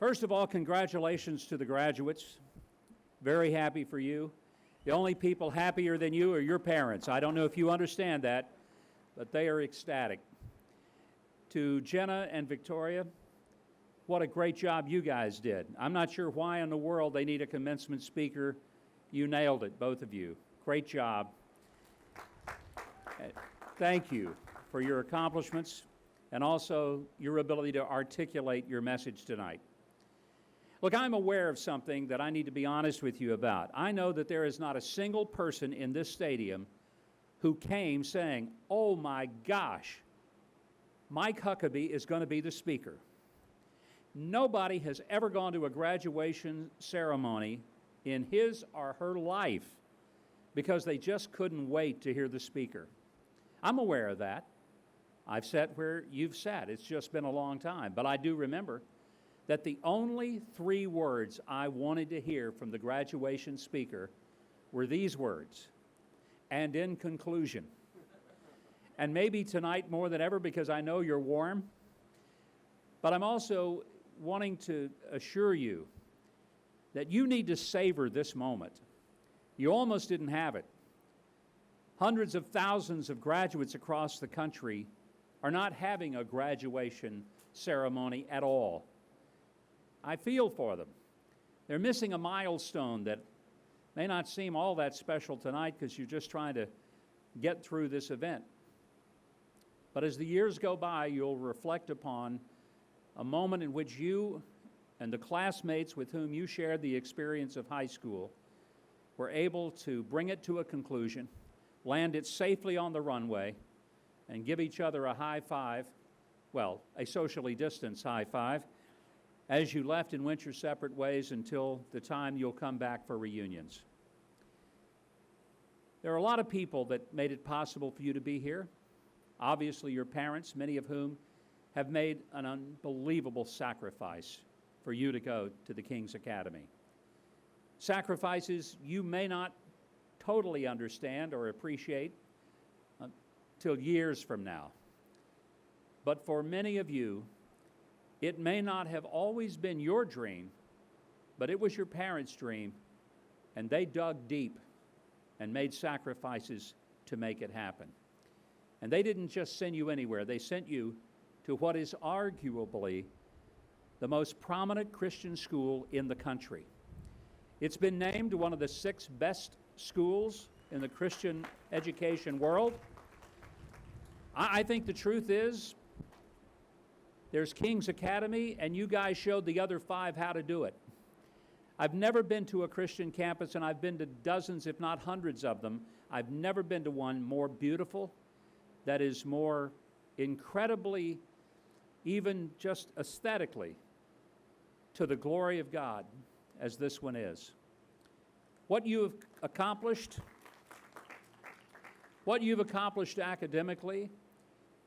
First of all, congratulations to the graduates. Very happy for you. The only people happier than you are your parents. I don't know if you understand that, but they are ecstatic. To Jenna and Victoria, what a great job you guys did. I'm not sure why in the world they need a commencement speaker. You nailed it, both of you. Great job. Thank you for your accomplishments and also your ability to articulate your message tonight. Look, I'm aware of something that I need to be honest with you about. I know that there is not a single person in this stadium who came saying, "Oh my gosh, Mike Huckabee is going to be the speaker." Nobody has ever gone to a graduation ceremony in his or her life because they just couldn't wait to hear the speaker. I'm aware of that. I've sat where you've sat. It's just been a long time. But I do remember that the only 3 words I wanted to hear from the graduation speaker were these words, "and in conclusion." And maybe tonight more than ever, because I know you're warm, but I'm also wanting to assure you that you need to savor this moment. You almost didn't have it. Hundreds of thousands of graduates across the country are not having a graduation ceremony at all. I feel for them. They're missing a milestone that may not seem all that special tonight because you're just trying to get through this event. But as the years go by, you'll reflect upon a moment in which you and the classmates with whom you shared the experience of high school were able to bring it to a conclusion, land it safely on the runway, and give each other a high five, well, a socially distanced high five, as you left and went your separate ways until the time you'll come back for reunions. There are a lot of people that made it possible for you to be here. Obviously, your parents, many of whom have made an unbelievable sacrifice for you to go to the King's Academy. Sacrifices you may not totally understand or appreciate till years from now. But for many of you, it may not have always been your dream, but it was your parents' dream, and they dug deep and made sacrifices to make it happen. And they didn't just send you anywhere. They sent you to what is arguably the most prominent Christian school in the country. It's been named one of the 6 best schools in the Christian education world. I think the truth is, there's King's Academy, and you guys showed the other 5 how to do it. I've never been to a Christian campus, and I've been to dozens, if not hundreds of them. I've never been to one more beautiful, that is more incredibly, even just aesthetically, to the glory of God as this one is. What you've accomplished academically,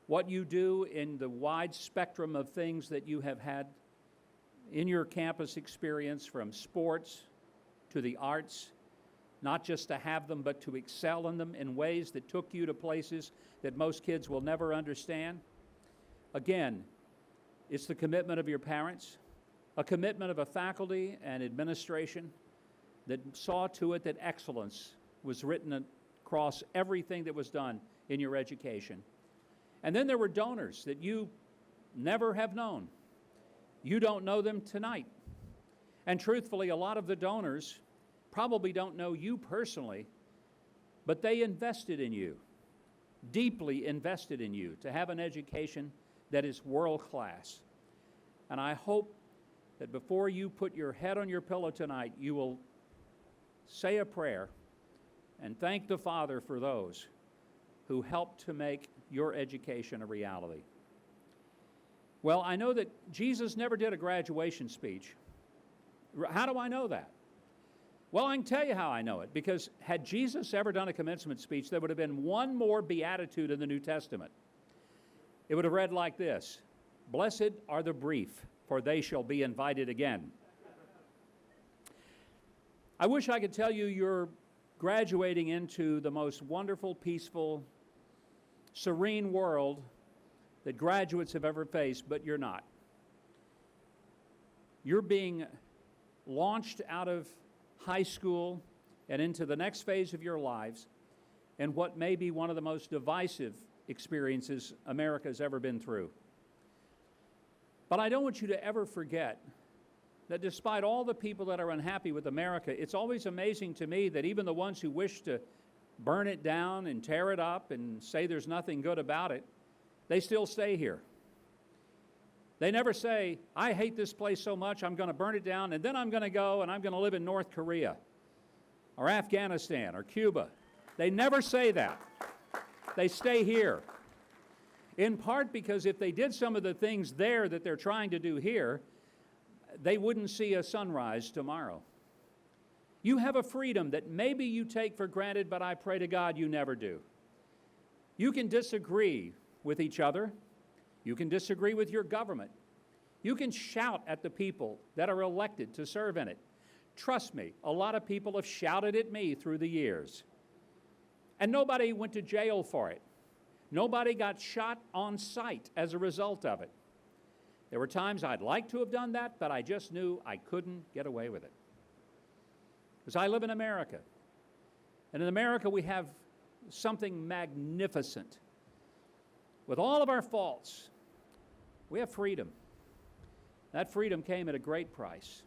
what you do in the wide spectrum of things that you have had in your campus experience, from sports to the arts, not just to have them, but to excel in them in ways that took you to places that most kids will never understand. Again, it's the commitment of your parents, a commitment of a faculty and administration that saw to it that excellence was written across everything that was done in your education. And then there were donors that you never have known. You don't know them tonight. And truthfully, a lot of the donors probably don't know you personally, but they invested in you, deeply invested in you, to have an education that is world class. And I hope that before you put your head on your pillow tonight, you will say a prayer and thank the Father for those who helped to make your education a reality. Well, I know that Jesus never did a graduation speech. How do I know that? Well, I can tell you how I know it, because had Jesus ever done a commencement speech, there would have been one more beatitude in the New Testament. It would have read like this: "Blessed are the brief, for they shall be invited again." I wish I could tell you you're graduating into the most wonderful, peaceful, serene world that graduates have ever faced, but you're not. You're being launched out of high school and into the next phase of your lives in what may be one of the most divisive experiences America's ever been through. But I don't want you to ever forget that despite all the people that are unhappy with America, it's always amazing to me that even the ones who wish to burn it down and tear it up and say there's nothing good about it, they still stay here. They never say, I hate this place so much, I'm going to burn it down, and then I'm going to go and I'm going to live in North Korea or Afghanistan or Cuba. They never say that. They stay here. In part because if they did some of the things there that they're trying to do here, they wouldn't see a sunrise tomorrow. You have a freedom that maybe you take for granted, but I pray to God you never do. You can disagree with each other. You can disagree with your government. You can shout at the people that are elected to serve in it. Trust me, a lot of people have shouted at me through the years. And nobody went to jail for it. Nobody got shot on sight as a result of it. There were times I'd like to have done that, but I just knew I couldn't get away with it. Because I live in America. And in America we have something magnificent. With all of our faults, we have freedom. That freedom came at a great price.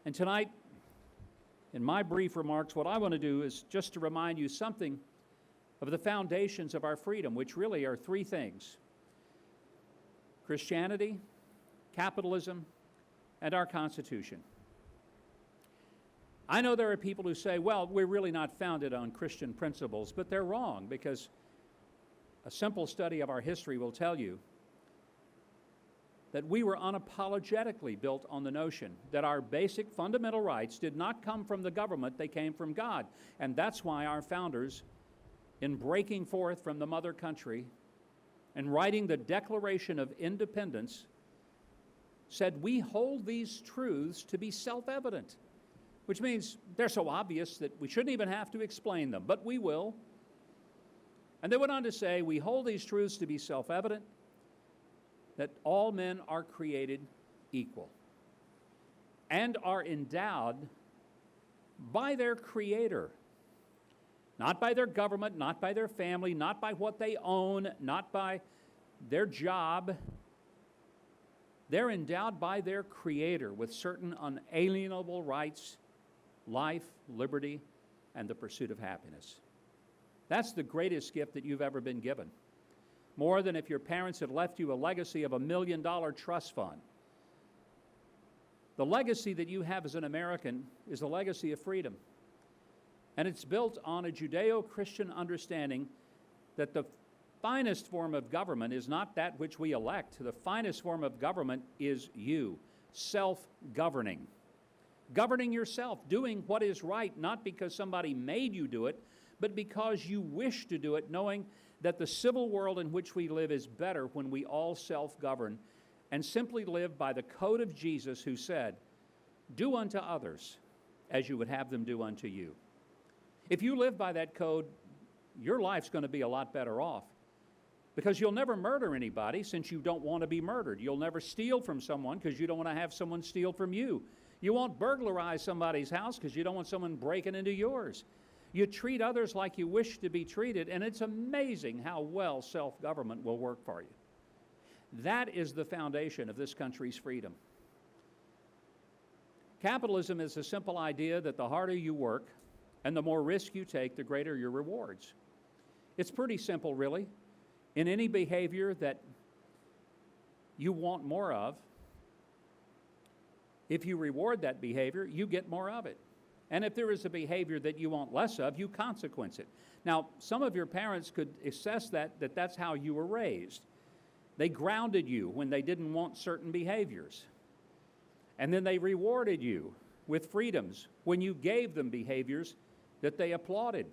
And tonight, in my brief remarks, what I want to do is just to remind you something of the foundations of our freedom, which really are three things: Christianity, capitalism, and our Constitution. I know there are people who say, well, we're really not founded on Christian principles, but they're wrong, because a simple study of our history will tell you that we were unapologetically built on the notion that our basic fundamental rights did not come from the government, they came from God. And that's why our founders, in breaking forth from the mother country and writing the Declaration of Independence, said we hold these truths to be self-evident, which means they're so obvious that we shouldn't even have to explain them, but we will. And they went on to say, we hold these truths to be self-evident, that all men are created equal and are endowed by their Creator, not by their government, not by their family, not by what they own, not by their job. They're endowed by their Creator with certain unalienable rights: life, liberty, and the pursuit of happiness. That's the greatest gift that you've ever been given. More than if your parents had left you a legacy of $1 million trust fund. The legacy that you have as an American is a legacy of freedom. And it's built on a Judeo-Christian understanding that the finest form of government is not that which we elect. The finest form of government is you, self-governing. Governing yourself, doing what is right, not because somebody made you do it, but because you wish to do it, knowing that the civil world in which we live is better when we all self-govern and simply live by the code of Jesus, who said, do unto others as you would have them do unto you. If you live by that code, your life's going to be a lot better off, because you'll never murder anybody since you don't want to be murdered. You'll never steal from someone because you don't want to have someone steal from you. You won't burglarize somebody's house because you don't want someone breaking into yours. You treat others like you wish to be treated, and it's amazing how well self-government will work for you. That is the foundation of this country's freedom. Capitalism is a simple idea that the harder you work and the more risk you take, the greater your rewards. It's pretty simple, really. In any behavior that you want more of, if you reward that behavior, you get more of it. And if there is a behavior that you want less of, you consequence it. Now, some of your parents could assess that's how you were raised. They grounded you when they didn't want certain behaviors. And then they rewarded you with freedoms when you gave them behaviors that they applauded.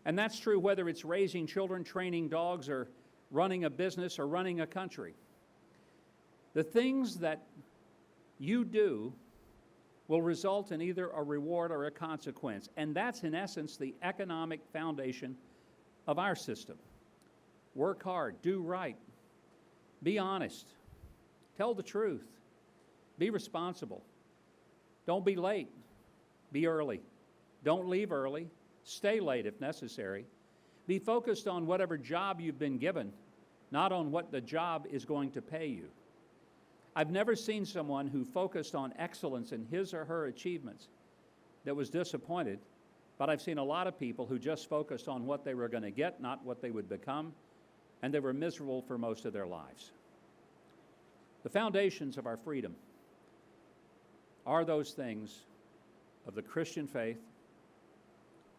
And that's true whether it's raising children, training dogs, or running a business or running a country. The things that you do will result in either a reward or a consequence. And that's, in essence, the economic foundation of our system. Work hard, do right, be honest, tell the truth, Be responsible. Don't be late. Be early. Don't leave early. Stay late if necessary. Be focused on whatever job you've been given, not on what the job is going to pay you. I've never seen someone who focused on excellence in his or her achievements that was disappointed, but I've seen a lot of people who just focused on what they were going to get, not what they would become, and they were miserable for most of their lives. The foundations of our freedom are those things of the Christian faith,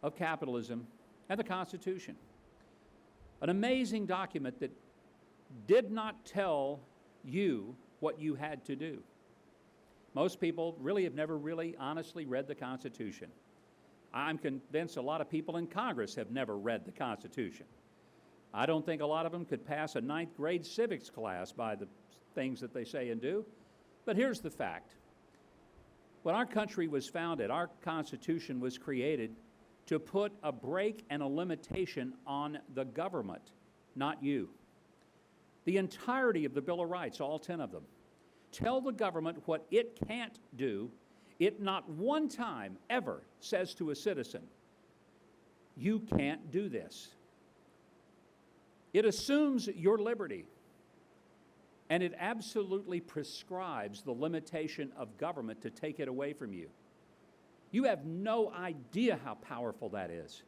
of capitalism, and the Constitution. An amazing document that did not tell you what you had to do. Most people really have never really honestly read the Constitution. I'm convinced a lot of people in Congress have never read the Constitution. I don't think a lot of them could pass a 9th grade civics class by the things that they say and do. But here's the fact. When our country was founded, our Constitution was created to put a break and a limitation on the government, not you. The entirety of the Bill of Rights, all 10 of them, tell the government what it can't do. It not one time ever says to a citizen, you can't do this. It assumes your liberty, and it absolutely prescribes the limitation of government to take it away from you. You have no idea how powerful that is.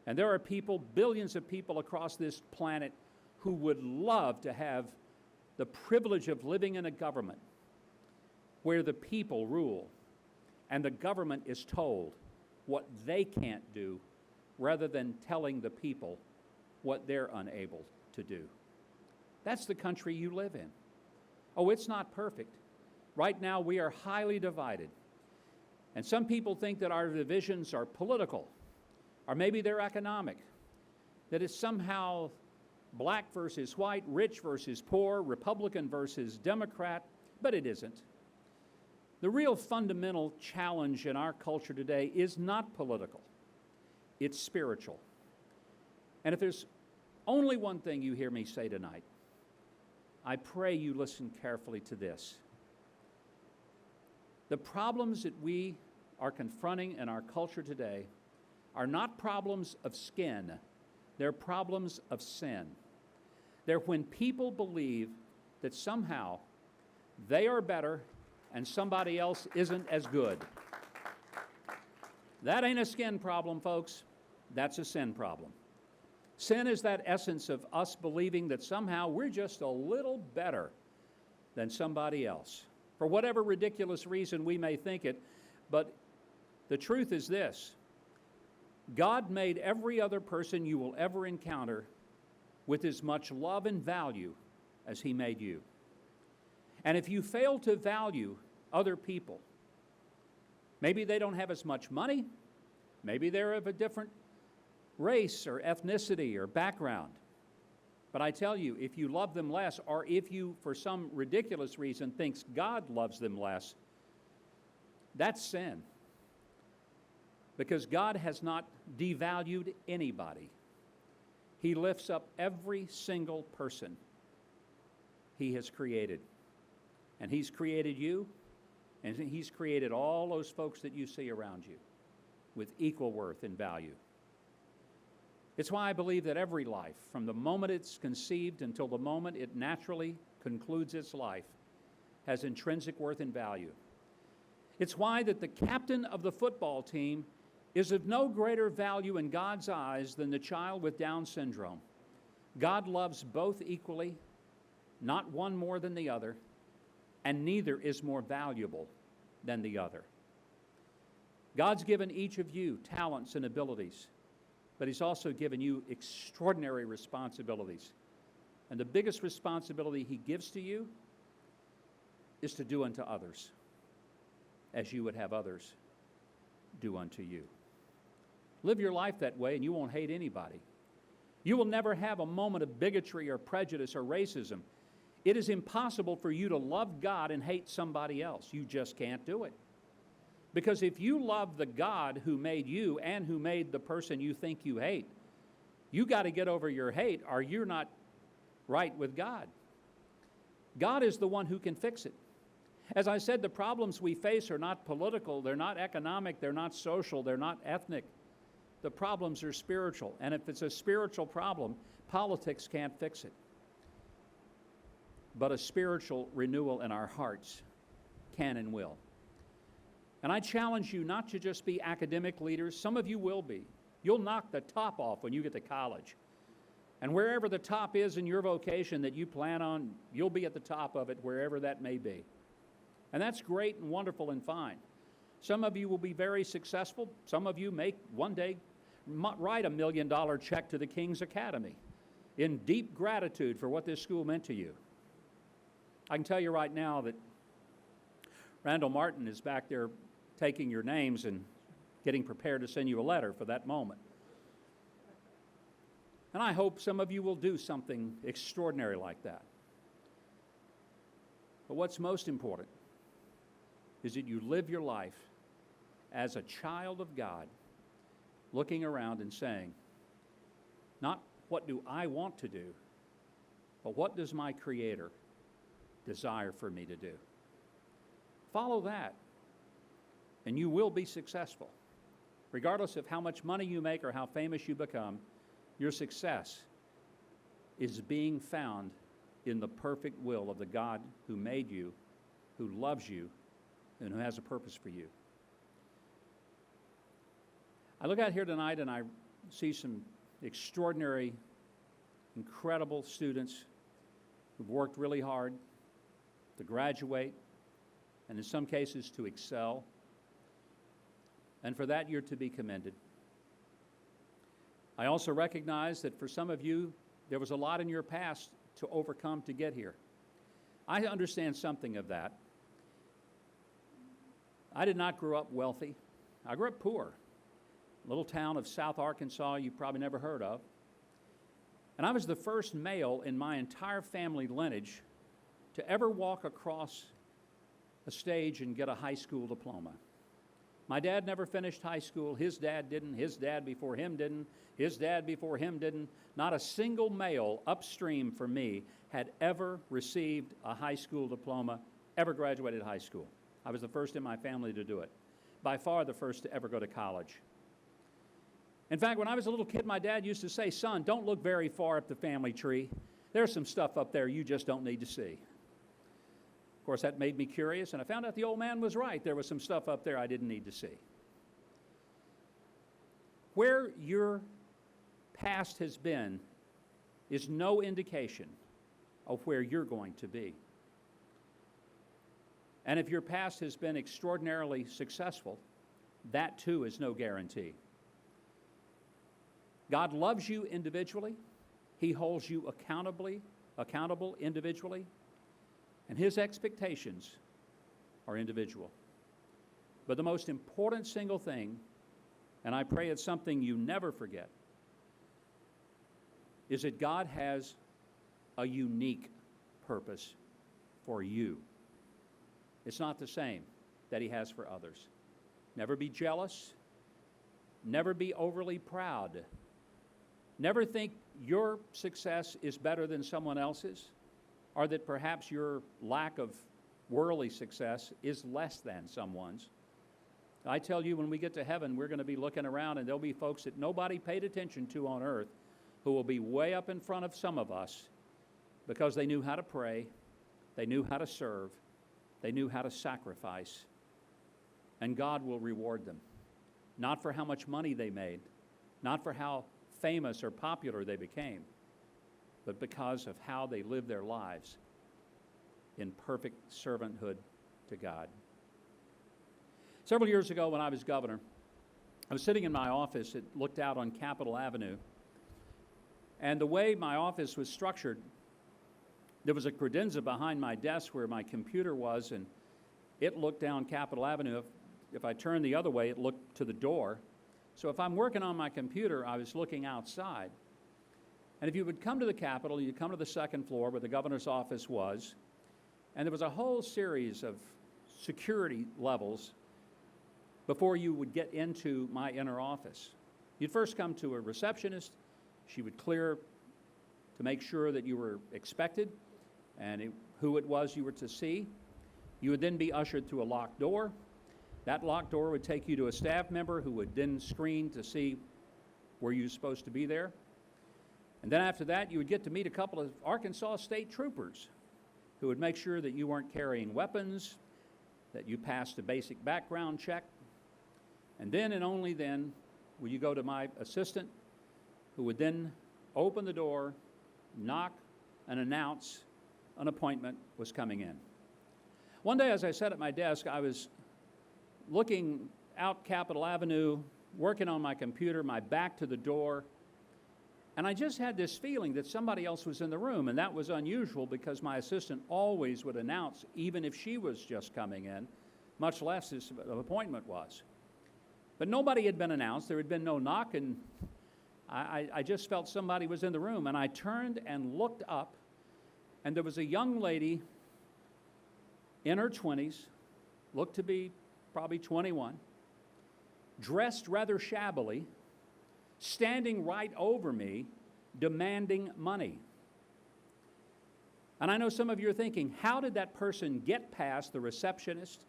And there are people, billions of people across this planet, who would love to have the privilege of living in a government where the people rule and the government is told what they can't do rather than telling the people what they're unable to do. That's the country you live in. Oh, it's not perfect. Right now we are highly divided. And some people think that our divisions are political, or maybe they're economic, that it's somehow black versus white, rich versus poor, Republican versus Democrat, but it isn't. The real fundamental challenge in our culture today is not political. It's spiritual. And if there's only one thing you hear me say tonight, I pray you listen carefully to this. The problems that we are confronting in our culture today are not problems of skin, they're problems of sin. They're when people believe that somehow they are better and somebody else isn't as good. That ain't a skin problem, folks. That's a sin problem. Sin is that essence of us believing that somehow we're just a little better than somebody else. For whatever ridiculous reason we may think it, but the truth is this. God made every other person you will ever encounter with as much love and value as He made you. And if you fail to value other people, maybe they don't have as much money, maybe they're of a different race or ethnicity or background. But I tell you, if you love them less, or if you, for some ridiculous reason, thinks God loves them less, that's sin. Because God has not devalued anybody. He lifts up every single person He has created. And He's created you, and He's created all those folks that you see around you with equal worth and value. It's why I believe that every life, from the moment it's conceived until the moment it naturally concludes its life, has intrinsic worth and value. It's why that the captain of the football team is of no greater value in God's eyes than the child with Down syndrome. God loves both equally, not one more than the other, and neither is more valuable than the other. God's given each of you talents and abilities, but He's also given you extraordinary responsibilities. And the biggest responsibility He gives to you is to do unto others as you would have others do unto you. Live your life that way and you won't hate anybody. You will never have a moment of bigotry or prejudice or racism. It is impossible for you to love God and hate somebody else. You just can't do it. Because if you love the God who made you and who made the person you think you hate, you got to get over your hate or you're not right with God. God is the one who can fix it. As I said, the problems we face are not political, they're not economic, they're not social, they're not ethnic. The problems are spiritual. And if it's a spiritual problem, politics can't fix it. But a spiritual renewal in our hearts can and will. And I challenge you not to just be academic leaders. Some of you will be. You'll knock the top off when you get to college. And wherever the top is in your vocation that you plan on, you'll be at the top of it, wherever that may be. And that's great and wonderful and fine. Some of you will be very successful. Some of you may one day write $1 million check to the King's Academy in deep gratitude for what this school meant to you. I can tell you right now that Randall Martin is back there taking your names and getting prepared to send you a letter for that moment. And I hope some of you will do something extraordinary like that. But what's most important is that you live your life as a child of God, looking around and saying, not what do I want to do, but what does my Creator desire for me to do? Follow that, and you will be successful. Regardless of how much money you make or how famous you become, your success is being found in the perfect will of the God who made you, who loves you, and who has a purpose for you. I look out here tonight and I see some extraordinary, incredible students who've worked really hard to graduate, and in some cases to excel. And for that, you're to be commended. I also recognize that for some of you, there was a lot in your past to overcome to get here. I understand something of that. I did not grow up wealthy. I grew up poor. A little town of South Arkansas you probably never heard of. And I was the first male in my entire family lineage to ever walk across a stage and get a high school diploma. My dad never finished high school. His dad didn't. His dad before him didn't. His dad before him didn't. Not a single male upstream from me had ever received a high school diploma, ever graduated high school. I was the first in my family to do it. By far the first to ever go to college. In fact, when I was a little kid, my dad used to say, "Son, don't look very far up the family tree. There's some stuff up there you just don't need to see." Of course, that made me curious, and I found out the old man was right. There was some stuff up there I didn't need to see. Where your past has been is no indication of where you're going to be. And if your past has been extraordinarily successful, that too is no guarantee. God loves you individually. He holds you accountable individually. And His expectations are individual. But the most important single thing, and I pray it's something you never forget, is that God has a unique purpose for you. It's not the same that He has for others. Never be jealous. Never be overly proud. Never think your success is better than someone else's, or that perhaps your lack of worldly success is less than someone's. I tell you, when we get to heaven, we're going to be looking around, and there'll be folks that nobody paid attention to on earth who will be way up in front of some of us because they knew how to pray, they knew how to serve, they knew how to sacrifice, and God will reward them. Not for how much money they made, not for how famous or popular they became, but because of how they lived their lives in perfect servanthood to God. Several years ago when I was governor, I was sitting in my office that looked out on Capitol Avenue, and the way my office was structured, there was a credenza behind my desk where my computer was, and it looked down Capitol Avenue. If I turned the other way, it looked to the door. So if I'm working on my computer, I was looking outside. And if you would come to the Capitol, you'd come to the second floor where the governor's office was, and there was a whole series of security levels before you would get into my inner office. You'd first come to a receptionist. She would clear to make sure that you were expected and who it was you were to see. You would then be ushered through a locked door. That locked door would take you to a staff member who would then screen to see were you supposed to be there. And then after that, you would get to meet a couple of Arkansas state troopers who would make sure that you weren't carrying weapons, that you passed a basic background check. And then and only then would you go to my assistant, who would then open the door, knock, and announce an appointment was coming in. One day, as I sat at my desk, I was looking out Capitol Avenue, working on my computer, my back to the door, and I just had this feeling that somebody else was in the room, and that was unusual because my assistant always would announce, even if she was just coming in, much less this appointment was. But nobody had been announced. There had been no knock, and I just felt somebody was in the room, and I turned and looked up, and there was a young lady in her 20s, looked to be probably 21, dressed rather shabbily, standing right over me, demanding money. And I know some of you are thinking, how did that person get past the receptionist,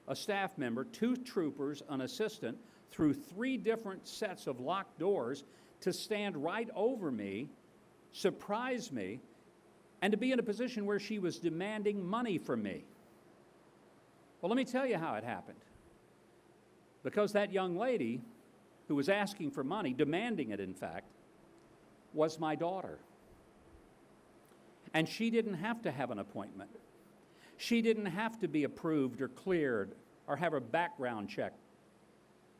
a staff member, 2 troopers, an assistant, through 3 different sets of locked doors to stand right over me, surprise me, and to be in a position where she was demanding money from me? Well, let me tell you how it happened. Because that young lady who was asking for money, demanding it in fact, was my daughter. And she didn't have to have an appointment. She didn't have to be approved or cleared or have her background checked,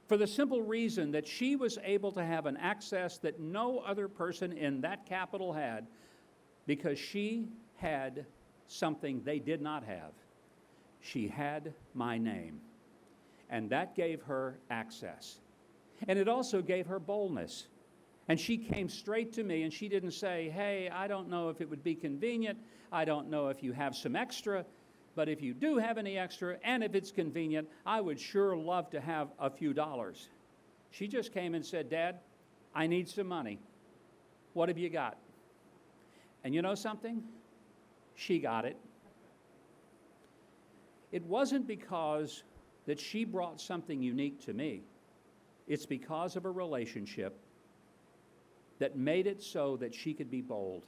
for the simple reason that she was able to have an access that no other person in that capital had, because she had something they did not have. She had my name, and that gave her access. And it also gave her boldness. And she came straight to me, and she didn't say, hey, I don't know if it would be convenient. I don't know if you have some extra. But if you do have any extra, and if it's convenient, I would sure love to have a few dollars. She just came and said, Dad, I need some money. What have you got? And you know something? She got it. It wasn't because that she brought something unique to me. It's because of a relationship that made it so that she could be bold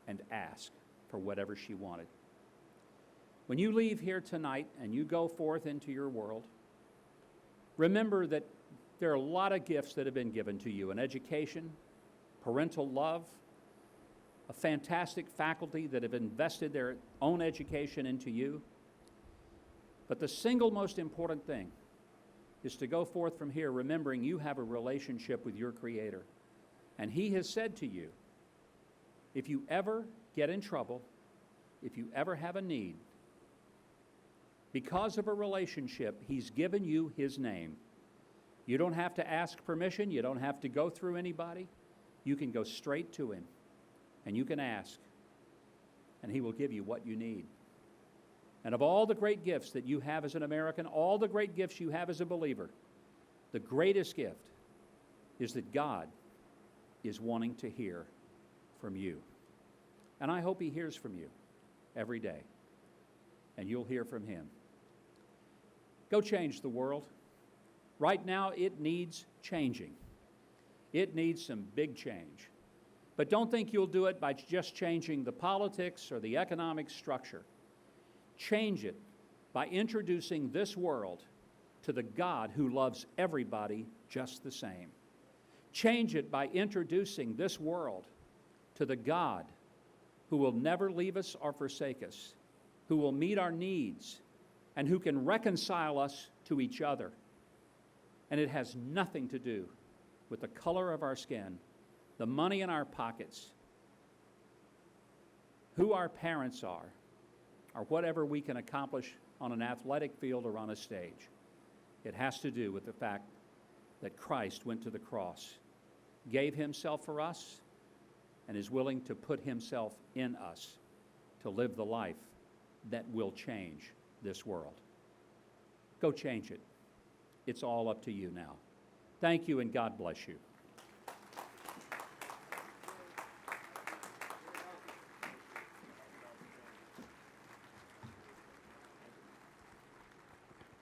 and ask for whatever she wanted. When you leave here tonight and you go forth into your world, remember that there are a lot of gifts that have been given to you: an education, parental love, a fantastic faculty that have invested their own education into you. But the single most important thing is to go forth from here remembering you have a relationship with your Creator. And He has said to you, if you ever get in trouble, if you ever have a need, because of a relationship, He's given you His name. You don't have to ask permission. You don't have to go through anybody. You can go straight to Him, and you can ask, and He will give you what you need. And of all the great gifts that you have as an American, all the great gifts you have as a believer, the greatest gift is that God is wanting to hear from you. And I hope He hears from you every day, and you'll hear from Him. Go change the world. Right now, it needs changing. It needs some big change. But don't think you'll do it by just changing the politics or the economic structure. Change it by introducing this world to the God who loves everybody just the same. Change it by introducing this world to the God who will never leave us or forsake us, who will meet our needs, and who can reconcile us to each other. And it has nothing to do with the color of our skin, the money in our pockets, who our parents are, or whatever we can accomplish on an athletic field or on a stage. It has to do with the fact that Christ went to the cross, gave Himself for us, and is willing to put Himself in us to live the life that will change this world. Go change it. It's all up to you now. Thank you, and God bless you.